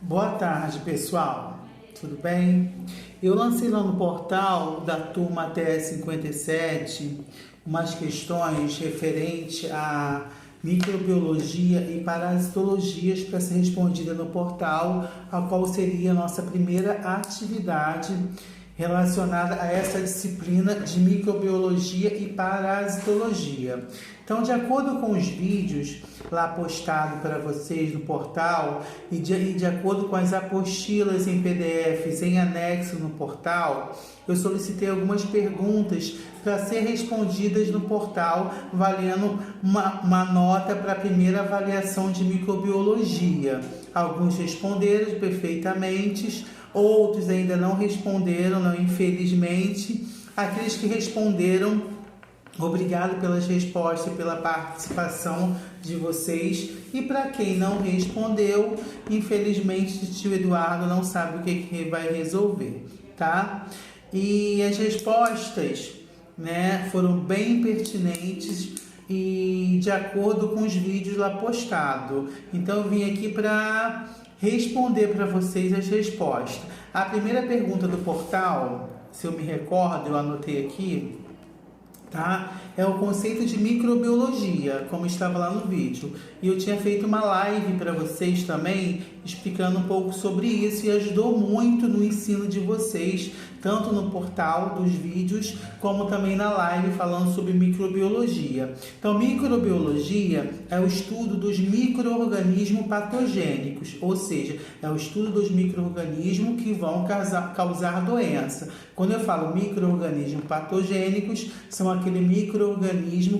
Boa tarde, pessoal. Tudo bem? Eu lancei lá no portal da turma TE57 umas questões referentes a microbiologia e parasitologias para ser respondida no portal, a qual seria a nossa primeira atividade relacionada a essa disciplina de microbiologia e parasitologia. Então, de acordo com os vídeos lá postados para vocês no portal e de acordo com as apostilas em PDFs em anexo no portal, eu solicitei algumas perguntas para ser respondidas no portal, valendo uma nota para a primeira avaliação de microbiologia. Alguns responderam perfeitamente, outros ainda não responderam, infelizmente. Aqueles que responderam, obrigado pelas respostas e pela participação de vocês. E para quem não respondeu, infelizmente, o tio Eduardo não sabe o que vai resolver, tá? E as respostas, foram bem pertinentes e de acordo com os vídeos lá postados. Então, eu vim aqui para responder para vocês as respostas. A primeira pergunta do portal, se eu me recordo, eu anotei aqui, tá? É o conceito de microbiologia, como estava lá no vídeo. E eu tinha feito uma live para vocês também, explicando um pouco sobre isso, e ajudou muito no ensino de vocês, tanto no portal dos vídeos, como também na live falando sobre microbiologia. Então, microbiologia é o estudo dos micro-organismos patogênicos, ou seja, é o estudo dos micro-organismos que vão causar doença. Quando eu falo micro-organismos patogênicos, são aqueles micro-organismos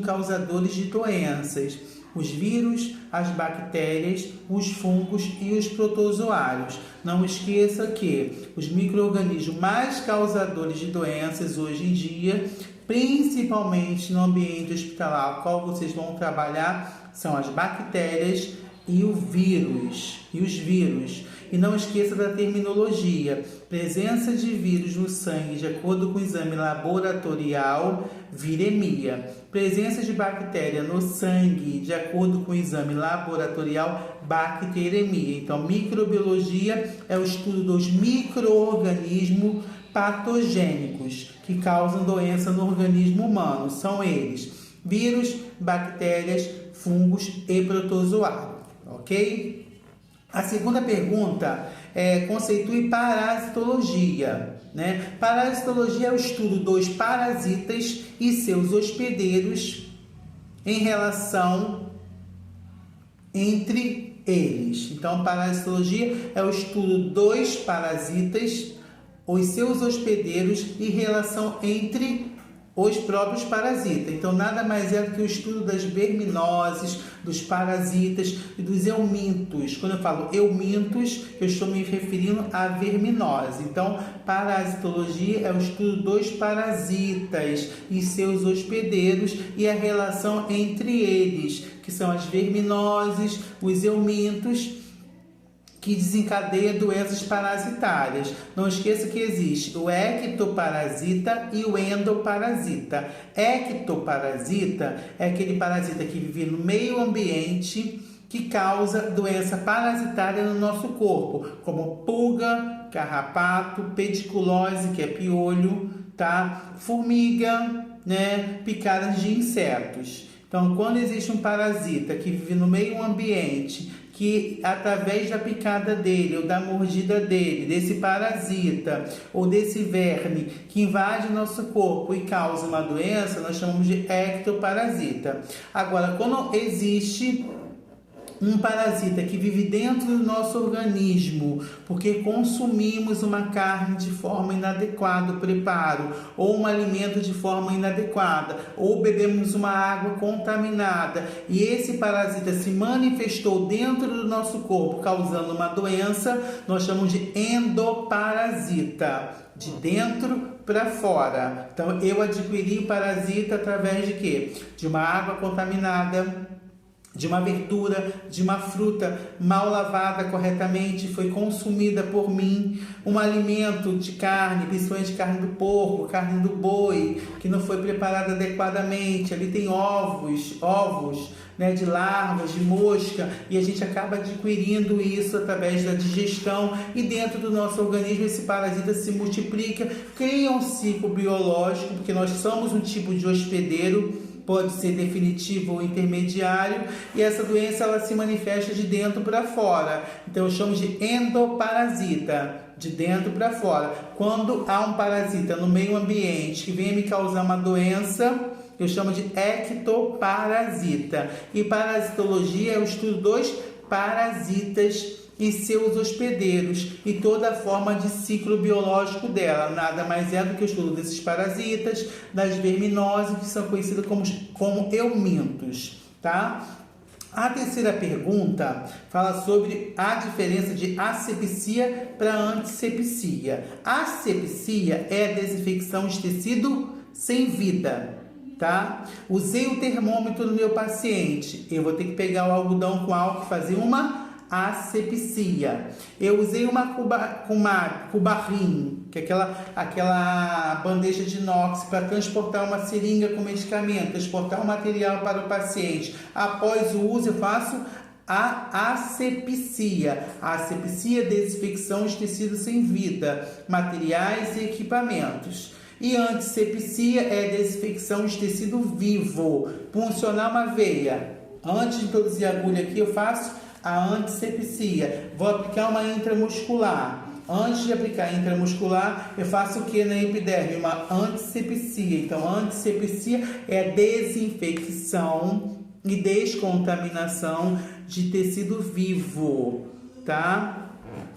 causadores de doenças. Os vírus, as bactérias, os fungos e os protozoários. Não esqueça que os micro-organismos mais causadores de doenças hoje em dia, principalmente no ambiente hospitalar, qual vocês vão trabalhar, são as bactérias e os vírus. E não esqueça da terminologia. Presença de vírus no sangue de acordo com o exame laboratorial, viremia. Presença de bactéria no sangue de acordo com o exame laboratorial, bacteremia. Então, microbiologia é o estudo dos micro-organismos patogênicos que causam doença no organismo humano. São eles: vírus, bactérias, fungos e protozoários. Ok? A segunda pergunta é: conceitue parasitologia. Parasitologia é o estudo dos parasitas e seus hospedeiros em relação entre eles. Então, parasitologia é o estudo dos parasitas, os seus hospedeiros e relação entre os próprios parasitas. Então, nada mais é do que o estudo das verminoses, dos parasitas e dos eumintos. Quando eu falo eumintos, eu estou me referindo à verminose. Então, parasitologia é o estudo dos parasitas e seus hospedeiros e a relação entre eles, que são as verminoses, os eumintos, que desencadeia doenças parasitárias. Não esqueça que existe o ectoparasita e o endoparasita. Ectoparasita é aquele parasita que vive no meio ambiente que causa doença parasitária no nosso corpo, como pulga, carrapato, pediculose, que é piolho, tá? Formiga, picadas de insetos. Então, quando existe um parasita que vive no meio ambiente, que através da picada dele ou da mordida dele, desse parasita ou desse verme que invade o nosso corpo e causa uma doença, nós chamamos de ectoparasita. Agora, quando existe um parasita que vive dentro do nosso organismo, porque consumimos uma carne de forma inadequada, o preparo, ou um alimento de forma inadequada, ou bebemos uma água contaminada, e esse parasita se manifestou dentro do nosso corpo, causando uma doença, nós chamamos de endoparasita, de dentro para fora. Então, eu adquiri o parasita através de quê? De uma água contaminada, de uma verdura, de uma fruta mal lavada corretamente, foi consumida por mim, um alimento de carne, principalmente carne do porco, carne do boi, que não foi preparada adequadamente, ali tem ovos né, de larvas, de mosca, e a gente acaba adquirindo isso através da digestão, e dentro do nosso organismo esse parasita se multiplica, cria um ciclo biológico, porque nós somos um tipo de hospedeiro, pode ser definitivo ou intermediário, e essa doença ela se manifesta de dentro para fora. Então eu chamo de endoparasita, de dentro para fora. Quando há um parasita no meio ambiente que venha me causar uma doença, eu chamo de ectoparasita. E parasitologia é o estudo dos parasitas e seus hospedeiros e toda a forma de ciclo biológico dela. Nada mais é do que o estudo desses parasitas, das verminoses, que são conhecidas como eumintos, tá? A terceira pergunta fala sobre a diferença de asepsia para antisepsia. Asepsia é a desinfecção de tecido sem vida, tá? Usei o termômetro no meu paciente, eu vou ter que pegar o algodão com álcool e fazer uma asepsia. Eu usei uma cubarrim, que é aquela bandeja de inox para transportar uma seringa com medicamento, transportar o material para o paciente. Após o uso, eu faço a asepsia. A asepsia é desinfecção de tecidos sem vida, materiais e equipamentos. E antisepsia é desinfecção de tecido vivo. Puncionar uma veia. Antes de introduzir a agulha aqui, eu faço a antisepsia. Vou aplicar uma intramuscular. Antes de aplicar a intramuscular, eu faço o que na epiderme? Uma antisepsia. Então, a antisepsia é a desinfecção e descontaminação de tecido vivo, tá?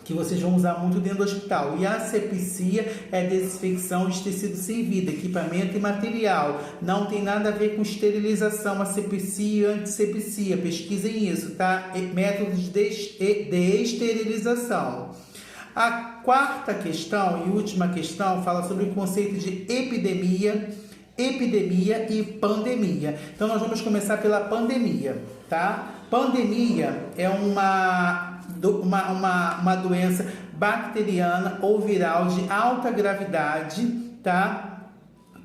Que vocês vão usar muito dentro do hospital. E a asepsia é a desinfecção de tecido sem vida, equipamento e material. Não tem nada a ver com esterilização, asepsia e antisepsia. Pesquisem isso, tá? Métodos de esterilização. A quarta questão e última questão fala sobre o conceito de epidemia e pandemia. Então, nós vamos começar pela pandemia, tá? Pandemia é uma doença bacteriana ou viral de alta gravidade, tá?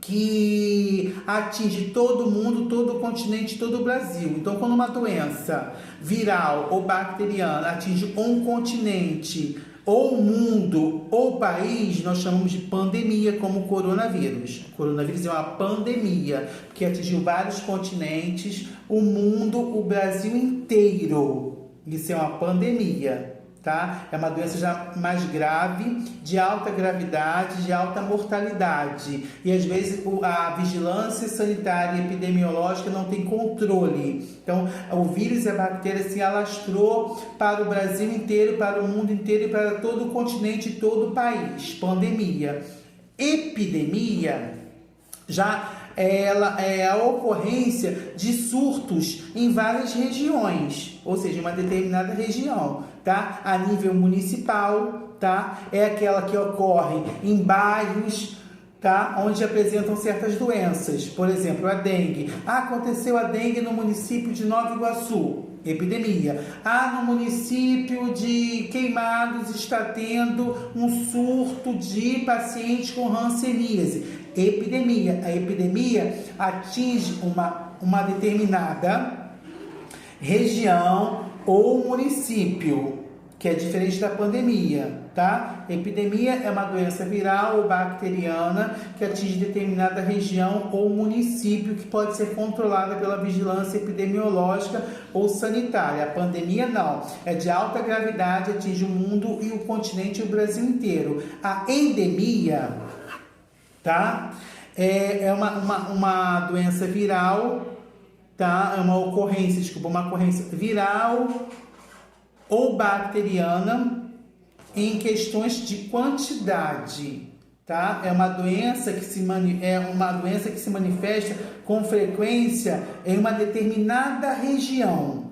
Que atinge todo mundo, todo o continente, todo o Brasil. Então, quando uma doença viral ou bacteriana atinge um continente, ou mundo, ou país, nós chamamos de pandemia, como o coronavírus. O coronavírus é uma pandemia, que atingiu vários continentes, o mundo, o Brasil inteiro. Isso é uma pandemia, tá? É uma doença já mais grave, de alta gravidade, de alta mortalidade. E às vezes a vigilância sanitária e epidemiológica não tem controle. Então, o vírus e a bactéria se alastrou para o Brasil inteiro, para o mundo inteiro e para todo o continente e todo o país. Pandemia. Epidemia já ela é a ocorrência de surtos em várias regiões, ou seja, em uma determinada região, tá? A nível municipal, tá? É aquela que ocorre em bairros, tá? Onde apresentam certas doenças, por exemplo, a dengue. Aconteceu a dengue no município de Nova Iguaçu, epidemia. No município de Queimados está tendo um surto de pacientes com hanseníase, epidemia. A epidemia atinge uma determinada região ou município, que é diferente da pandemia, tá? Epidemia é uma doença viral ou bacteriana que atinge determinada região ou município que pode ser controlada pela vigilância epidemiológica ou sanitária. A pandemia não, é de alta gravidade, atinge o mundo e o continente e o Brasil inteiro. A endemia, tá? É uma doença viral, tá? É uma ocorrência viral ou bacteriana em questões de quantidade, tá? É uma doença que se manifesta com frequência em uma determinada região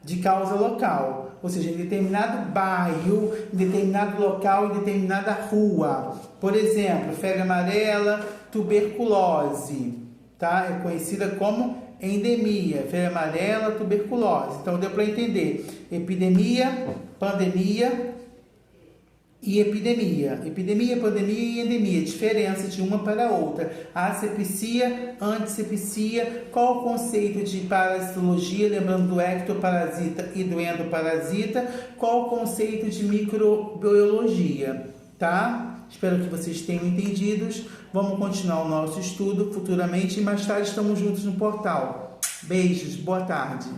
de causa local, ou seja, em determinado bairro, em determinado local, em determinada rua. Por exemplo, febre amarela, tuberculose, tá? É conhecida como endemia, febre amarela, tuberculose. Então, deu para entender. Epidemia, pandemia e epidemia. Epidemia, pandemia e endemia. Diferença de uma para a outra. Asepsia, antisepsia. Qual o conceito de parasitologia? Lembrando do ectoparasita e do endoparasita. Qual o conceito de microbiologia? Tá? Espero que vocês tenham entendido. Vamos continuar o nosso estudo futuramente e mais tarde estamos juntos no portal. Beijos, boa tarde.